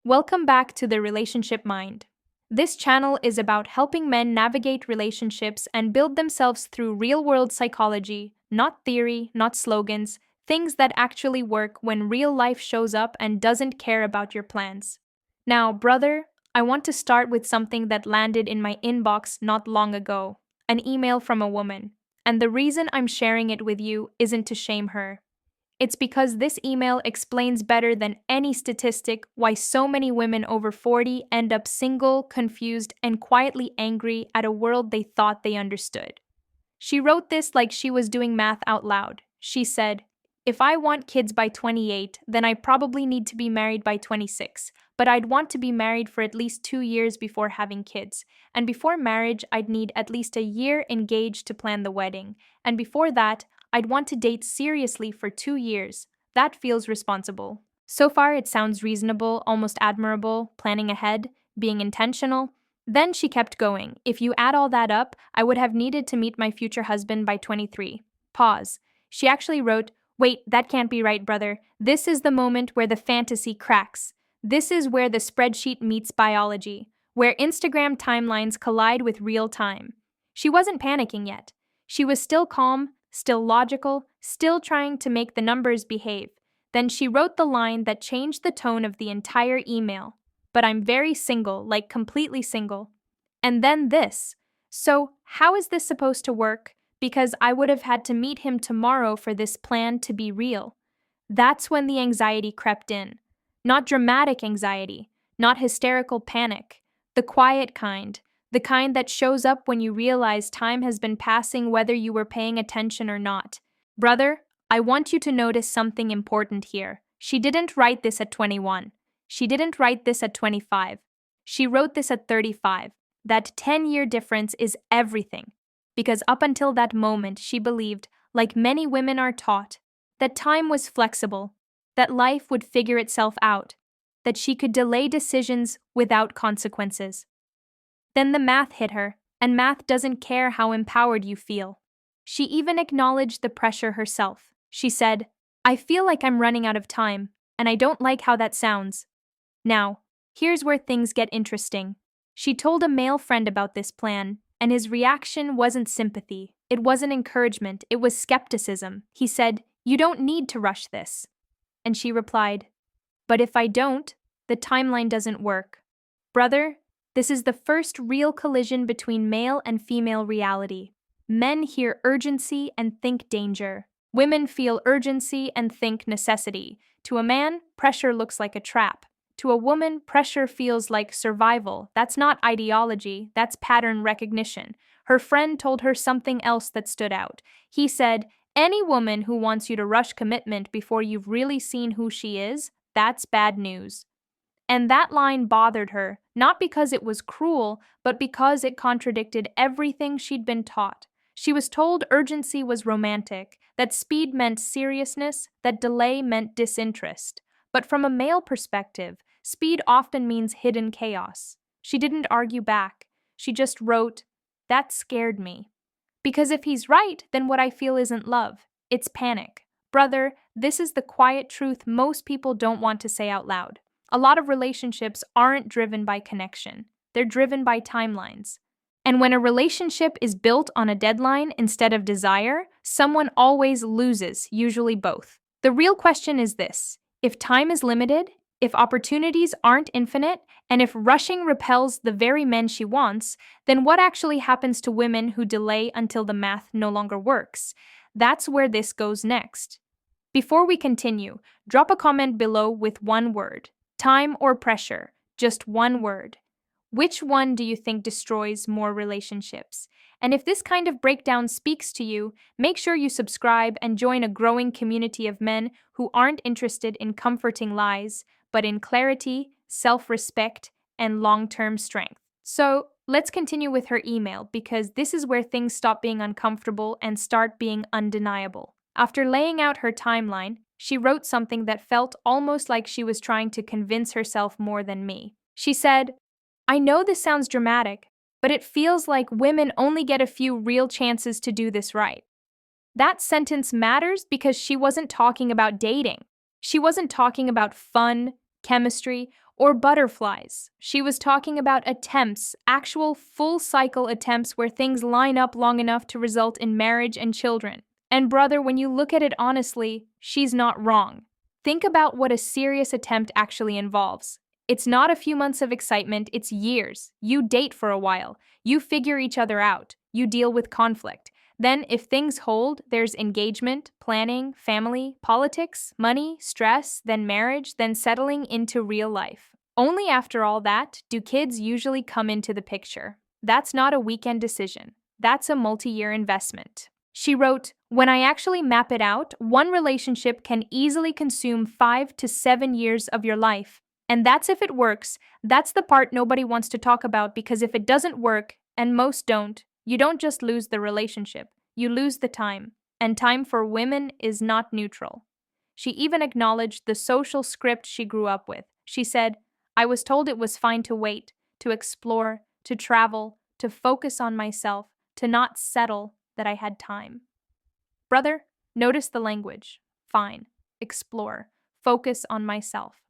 Welcome back to the Relationship Mind. This channel is about helping men navigate relationships and build themselves through real world psychology, not theory, not slogans, things that actually work when real life shows up and doesn't care about your plans. Now, brother, I want to start with something that landed in my inbox not long ago, an email from a woman. And the reason I'm sharing it with you isn't to shame her. It's because this email explains better than any statistic why so many women over 40 end up single, confused, and quietly angry at a world they thought they understood. She wrote this like she was doing math out loud. She said, "If I want kids by 28, then I probably need to be married by 26, but I'd want to be married for at least 2 years before having kids. And before marriage, I'd need at least a year engaged to plan the wedding. And before that, I'd want to date seriously for 2 years. That feels responsible." So far, it sounds reasonable, almost admirable, planning ahead, being intentional. Then she kept going. "If you add all that up, I would have needed to meet my future husband by 23. Pause. She actually wrote, "Wait, that can't be right, brother. This is the moment where the fantasy cracks. This is where the spreadsheet meets biology, where Instagram timelines collide with real time." She wasn't panicking yet. She was still calm, still logical, still trying to make the numbers behave. Then she wrote the line that changed the tone of the entire email. "But I'm very single, like completely single." And then this. "So, how is this supposed to work? Because I would have had to meet him tomorrow for this plan to be real." That's when the anxiety crept in. Not dramatic anxiety, not hysterical panic, the quiet kind, the kind that shows up when you realize time has been passing whether you were paying attention or not. Brother, I want you to notice something important here. She didn't write this at 21. She didn't write this at 25. She wrote this at 35. That 10-year difference is everything. Because up until that moment, she believed, like many women are taught, that time was flexible, that life would figure itself out, that she could delay decisions without consequences. Then the math hit her, and math doesn't care how empowered you feel. She even acknowledged the pressure herself. She said, "I feel like I'm running out of time, and I don't like how that sounds." Now, here's where things get interesting. She told a male friend about this plan, and his reaction wasn't sympathy. It wasn't encouragement, it was skepticism. He said, "You don't need to rush this." And she replied, "But if I don't, the timeline doesn't work." Brother, this is the first real collision between male and female reality. Men hear urgency and think danger. Women feel urgency and think necessity. To a man, pressure looks like a trap. To a woman, pressure feels like survival. That's not ideology, that's pattern recognition. Her friend told her something else that stood out. He said, "Any woman who wants you to rush commitment before you've really seen who she is, that's bad news." And that line bothered her, not because it was cruel, but because it contradicted everything she'd been taught. She was told urgency was romantic, that speed meant seriousness, that delay meant disinterest. But from a male perspective, speed often means hidden chaos. She didn't argue back. She just wrote, "That scared me." Because if he's right, then what I feel isn't love, it's panic. Brother, this is the quiet truth most people don't want to say out loud. A lot of relationships aren't driven by connection. They're driven by timelines. And when a relationship is built on a deadline instead of desire, someone always loses, usually both. The real question is this: if time is limited, if opportunities aren't infinite, and if rushing repels the very men she wants, then what actually happens to women who delay until the math no longer works? That's where this goes next. Before we continue, drop a comment below with one word. Time or pressure? Just one word. Which one do you think destroys more relationships? And if this kind of breakdown speaks to you, make sure you subscribe and join a growing community of men who aren't interested in comforting lies, but in clarity, self-respect, and long-term strength. So, let's continue with her email because this is where things stop being uncomfortable and start being undeniable. After laying out her timeline, she wrote something that felt almost like she was trying to convince herself more than me. She said, "I know this sounds dramatic, but it feels like women only get a few real chances to do this right." That sentence matters because she wasn't talking about dating. She wasn't talking about fun, chemistry, or butterflies. She was talking about attempts, actual full cycle attempts where things line up long enough to result in marriage and children. And brother, when you look at it honestly, she's not wrong. Think about what a serious attempt actually involves. It's not a few months of excitement, it's years. You date for a while. You figure each other out. You deal with conflict. Then, if things hold, there's engagement, planning, family, politics, money, stress, then marriage, then settling into real life. Only after all that do kids usually come into the picture. That's not a weekend decision. That's a multi-year investment. She wrote, "When I actually map it out, one relationship can easily consume 5 to 7 years of your life. And that's if it works. That's the part nobody wants to talk about because if it doesn't work, and most don't, you don't just lose the relationship, you lose the time. And time for women is not neutral." She even acknowledged the social script she grew up with. She said, "I was told it was fine to wait, to explore, to travel, to focus on myself, to not settle, that I had time." Brother, notice the language. Fine, explore, focus on myself.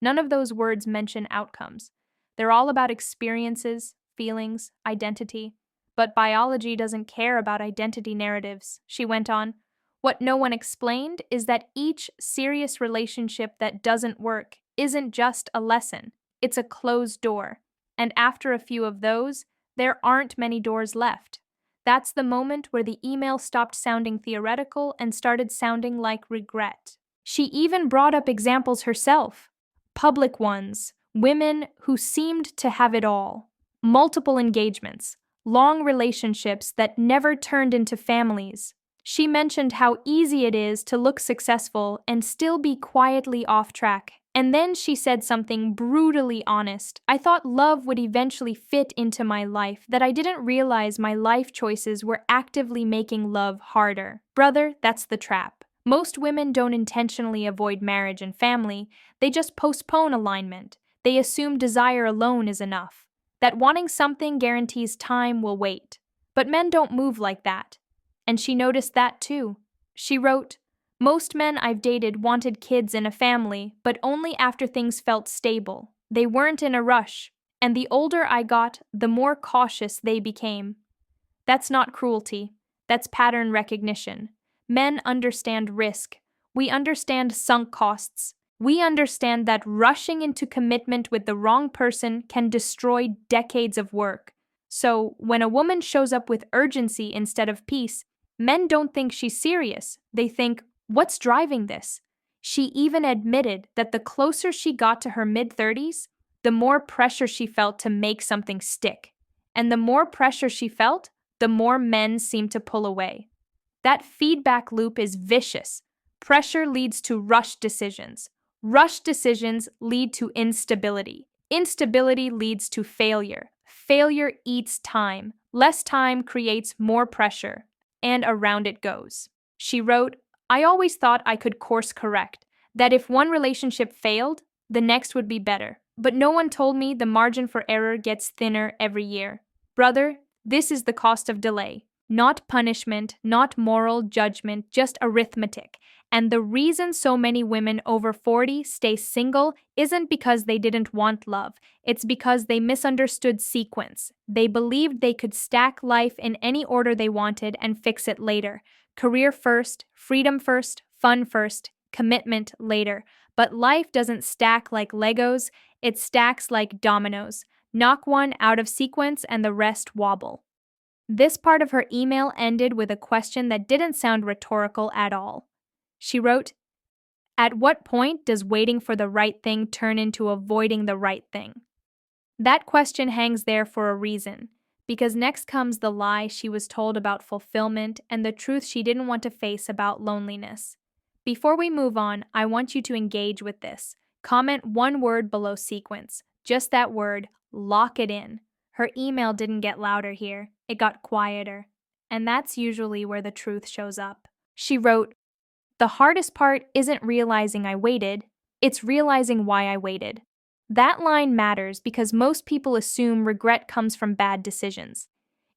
None of those words mention outcomes. They're all about experiences, feelings, identity. But biology doesn't care about identity narratives, she went on. What no one explained is that each serious relationship that doesn't work isn't just a lesson, it's a closed door. And after a few of those, there aren't many doors left. That's the moment where the email stopped sounding theoretical and started sounding like regret. She even brought up examples herself. Public ones, women who seemed to have it all, multiple engagements, long relationships that never turned into families. She mentioned how easy it is to look successful and still be quietly off track. And then she said something brutally honest. "I thought love would eventually fit into my life, that I didn't realize my life choices were actively making love harder." Brother, that's the trap. Most women don't intentionally avoid marriage and family, they just postpone alignment. They assume desire alone is enough, that wanting something guarantees time will wait. But men don't move like that. And she noticed that too. She wrote, "Most men I've dated wanted kids and a family, but only after things felt stable. They weren't in a rush, and the older I got, the more cautious they became." That's not cruelty, that's pattern recognition. Men understand risk. We understand sunk costs. We understand that rushing into commitment with the wrong person can destroy decades of work. So, when a woman shows up with urgency instead of peace, men don't think she's serious. They think, what's driving this? She even admitted that the closer she got to her mid-30s, the more pressure she felt to make something stick. And the more pressure she felt, the more men seemed to pull away. That feedback loop is vicious. Pressure leads to rushed decisions. Rushed decisions lead to instability. Instability leads to failure. Failure eats time. Less time creates more pressure. And around it goes. She wrote, "I always thought I could course correct, that if one relationship failed, the next would be better. But no one told me the margin for error gets thinner every year. Brother, this is the cost of delay. Not punishment, not moral judgment, just arithmetic. And the reason so many women over 40 stay single isn't because they didn't want love. It's because they misunderstood sequence. They believed they could stack life in any order they wanted and fix it later. Career first, freedom first, fun first, commitment later. But life doesn't stack like Legos, it stacks like dominoes. Knock one out of sequence and the rest wobble." This part of her email ended with a question that didn't sound rhetorical at all. She wrote, "At what point does waiting for the right thing turn into avoiding the right thing?" That question hangs there for a reason, because next comes the lie she was told about fulfillment and the truth she didn't want to face about loneliness. Before we move on, I want you to engage with this. Comment one word below sequence, just that word, lock it in. Her email didn't get louder here, it got quieter. And that's usually where the truth shows up. She wrote, "The hardest part isn't realizing I waited, it's realizing why I waited." That line matters because most people assume regret comes from bad decisions.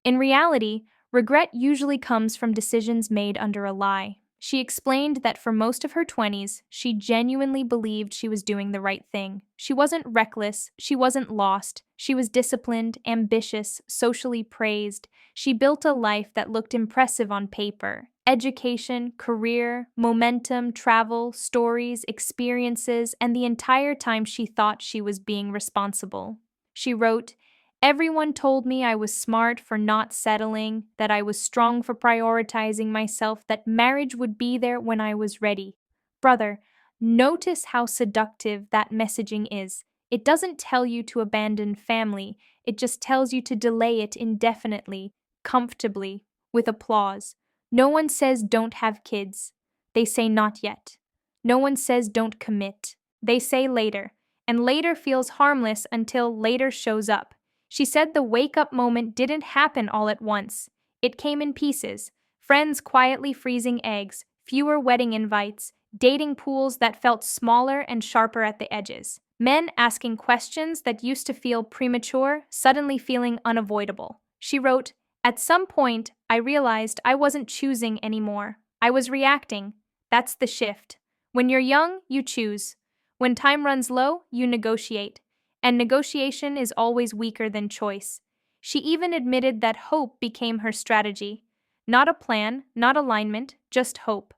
In reality, regret usually comes from decisions made under a lie. She explained that for most of her 20s, she genuinely believed she was doing the right thing. She wasn't reckless, she wasn't lost, she was disciplined, ambitious, socially praised. She built a life that looked impressive on paper. Education, career, momentum, travel, stories, experiences, and the entire time she thought she was being responsible. She wrote, "Everyone told me I was smart for not settling, that I was strong for prioritizing myself, that marriage would be there when I was ready." Brother, notice how seductive that messaging is. It doesn't tell you to abandon family, it just tells you to delay it indefinitely, comfortably, with applause. No one says don't have kids. They say not yet. No one says don't commit. They say later. And later feels harmless until later shows up. She said the wake up moment didn't happen all at once. It came in pieces: friends quietly freezing eggs, fewer wedding invites, dating pools that felt smaller and sharper at the edges, men asking questions that used to feel premature, suddenly feeling unavoidable. She wrote, "At some point, I realized I wasn't choosing anymore. I was reacting. That's the shift. When you're young, you choose. When time runs low, you negotiate. And negotiation is always weaker than choice." She even admitted that hope became her strategy. Not a plan, not alignment, just hope.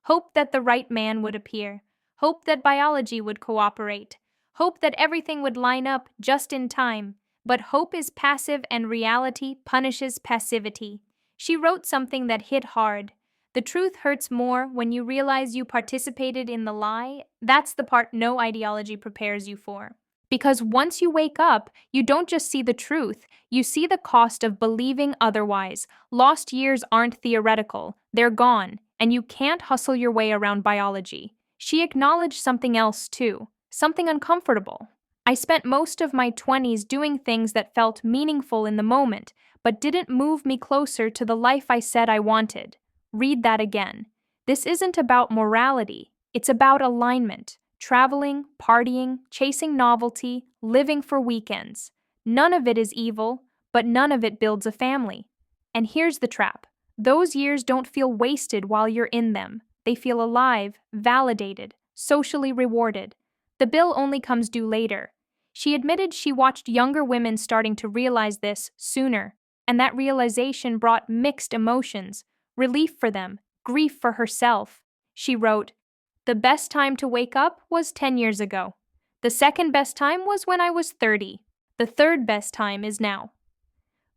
Hope that the right man would appear. Hope that biology would cooperate. Hope that everything would line up just in time. But hope is passive and reality punishes passivity. She wrote something that hit hard. "The truth hurts more when you realize you participated in the lie. That's the part no ideology prepares you for." Because once you wake up, you don't just see the truth, you see the cost of believing otherwise. Lost years aren't theoretical, they're gone, and you can't hustle your way around biology. She acknowledged something else too, something uncomfortable. "I spent most of my 20s doing things that felt meaningful in the moment, but didn't move me closer to the life I said I wanted." Read that again. This isn't about morality, it's about alignment. Traveling, partying, chasing novelty, living for weekends. None of it is evil, but none of it builds a family. And here's the trap: those years don't feel wasted while you're in them. They feel alive, validated, socially rewarded. The bill only comes due later. She admitted she watched younger women starting to realize this sooner, and that realization brought mixed emotions: relief for them, grief for herself. She wrote, "The best time to wake up was 10 years ago. The second best time was when I was 30. The third best time is now."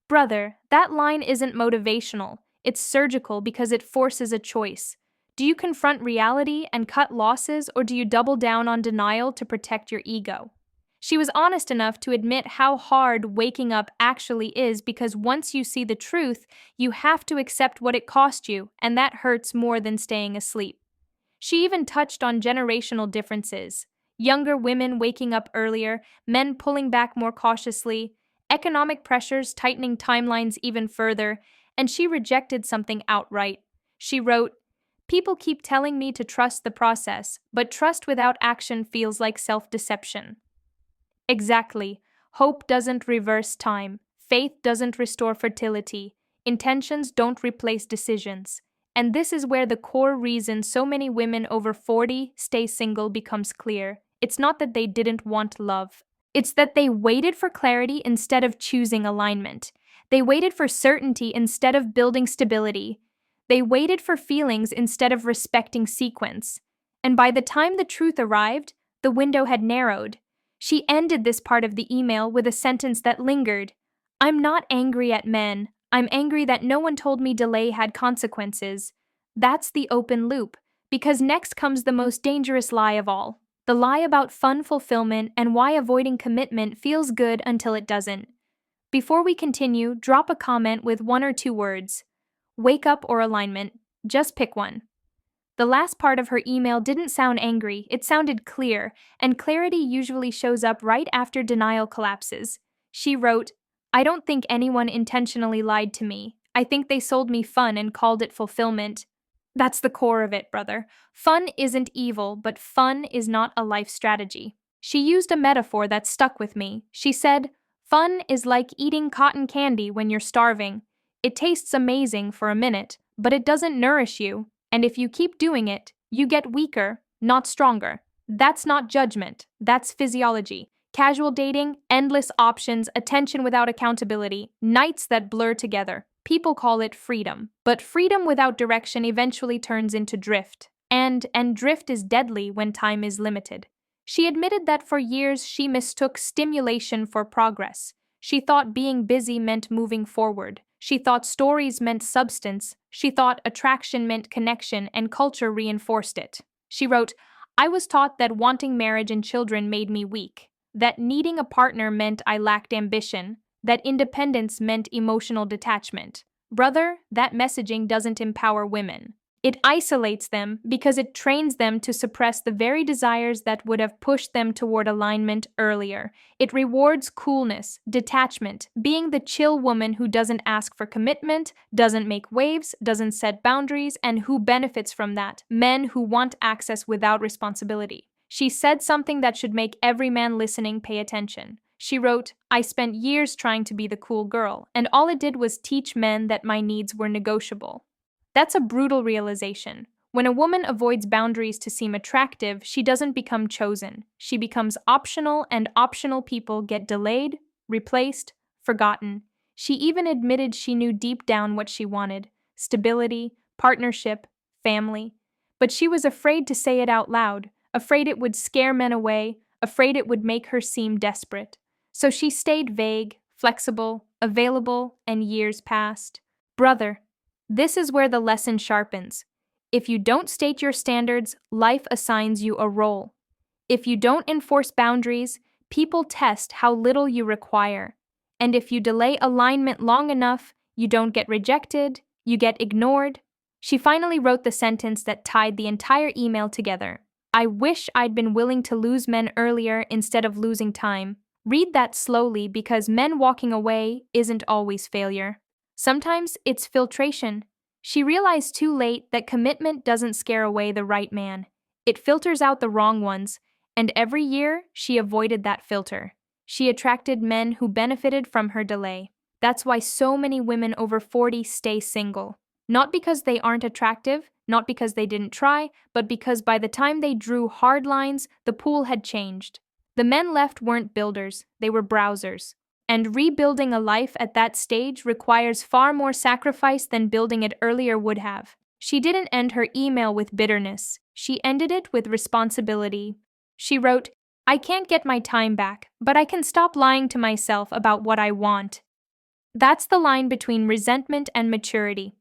Brother, that line isn't motivational. It's surgical because it forces a choice. Do you confront reality and cut losses, or do you double down on denial to protect your ego? She was honest enough to admit how hard waking up actually is, because once you see the truth, you have to accept what it cost you, and that hurts more than staying asleep. She even touched on generational differences: younger women waking up earlier, men pulling back more cautiously, economic pressures tightening timelines even further, and she rejected something outright. She wrote, "People keep telling me to trust the process, but trust without action feels like self-deception." Exactly. Hope doesn't reverse time. Faith doesn't restore fertility. Intentions don't replace decisions. And this is where the core reason so many women over 40 stay single becomes clear. It's not that they didn't want love. It's that they waited for clarity instead of choosing alignment. They waited for certainty instead of building stability. They waited for feelings instead of respecting sequence. And by the time the truth arrived, the window had narrowed. She ended this part of the email with a sentence that lingered: "I'm not angry at men. I'm angry that no one told me delay had consequences." That's the open loop, because next comes the most dangerous lie of all: the lie about fun fulfillment and why avoiding commitment feels good until it doesn't. Before we continue, drop a comment with 1 or 2 words. Wake up or alignment. Just pick one. The last part of her email didn't sound angry, it sounded clear, and clarity usually shows up right after denial collapses. She wrote, "I don't think anyone intentionally lied to me. I think they sold me fun and called it fulfillment." That's the core of it, brother. Fun isn't evil, but fun is not a life strategy. She used a metaphor that stuck with me. She said, "Fun is like eating cotton candy when you're starving. It tastes amazing for a minute, but it doesn't nourish you. And if you keep doing it, you get weaker, not stronger. That's not judgment, that's physiology. Casual dating, endless options, attention without accountability, nights that blur together. People call it freedom. But freedom without direction eventually turns into drift. And drift is deadly when time is limited. She admitted that for years she mistook stimulation for progress. She thought being busy meant moving forward. She thought stories meant substance. She thought attraction meant connection, and culture reinforced it. She wrote, I was taught that wanting marriage and children made me weak, that needing a partner meant I lacked ambition, that independence meant emotional detachment. Brother, that messaging doesn't empower women. It isolates them because it trains them to suppress the very desires that would have pushed them toward alignment earlier. It rewards coolness, detachment, being the chill woman who doesn't ask for commitment, doesn't make waves, doesn't set boundaries, and who benefits from that. Men who want access without responsibility. She said something that should make every man listening pay attention. She wrote, I spent years trying to be the cool girl, and all it did was teach men that my needs were negotiable. That's a brutal realization. When a woman avoids boundaries to seem attractive, she doesn't become chosen. She becomes optional, and optional people get delayed, replaced, forgotten. She even admitted she knew deep down what she wanted: stability, partnership, family. But she was afraid to say it out loud, afraid it would scare men away, afraid it would make her seem desperate. So she stayed vague, flexible, available, and years passed. Brother, this is where the lesson sharpens. If you don't state your standards, life assigns you a role. If you don't enforce boundaries, people test how little you require. And if you delay alignment long enough, you don't get rejected, you get ignored. She finally wrote the sentence that tied the entire email together. I wish I'd been willing to lose men earlier instead of losing time. Read that slowly, because men walking away isn't always failure. Sometimes it's filtration. She realized too late that commitment doesn't scare away the right man. It filters out the wrong ones, and every year she avoided that filter. She attracted men who benefited from her delay. That's why so many women over 40 stay single. Not because they aren't attractive, not because they didn't try, but because by the time they drew hard lines, the pool had changed. The men left weren't builders, they were browsers. And rebuilding a life at that stage requires far more sacrifice than building it earlier would have. She didn't end her email with bitterness. She ended it with responsibility. She wrote, I can't get my time back, but I can stop lying to myself about what I want. That's the line between resentment and maturity.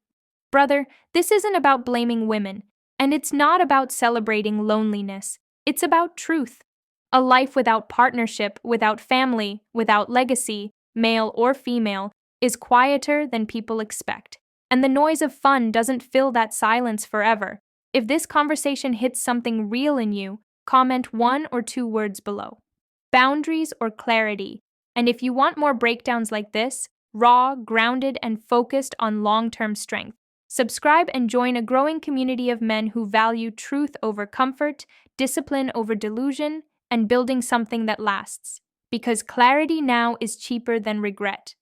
Brother, this isn't about blaming women, and it's not about celebrating loneliness. It's about truth. A life without partnership, without family, without legacy, male or female, is quieter than people expect. And the noise of fun doesn't fill that silence forever. If this conversation hits something real in you, comment 1 or 2 words below. Boundaries or clarity. And if you want more breakdowns like this, raw, grounded, and focused on long-term strength, subscribe and join a growing community of men who value truth over comfort, discipline over delusion, and building something that lasts. Because clarity now is cheaper than regret.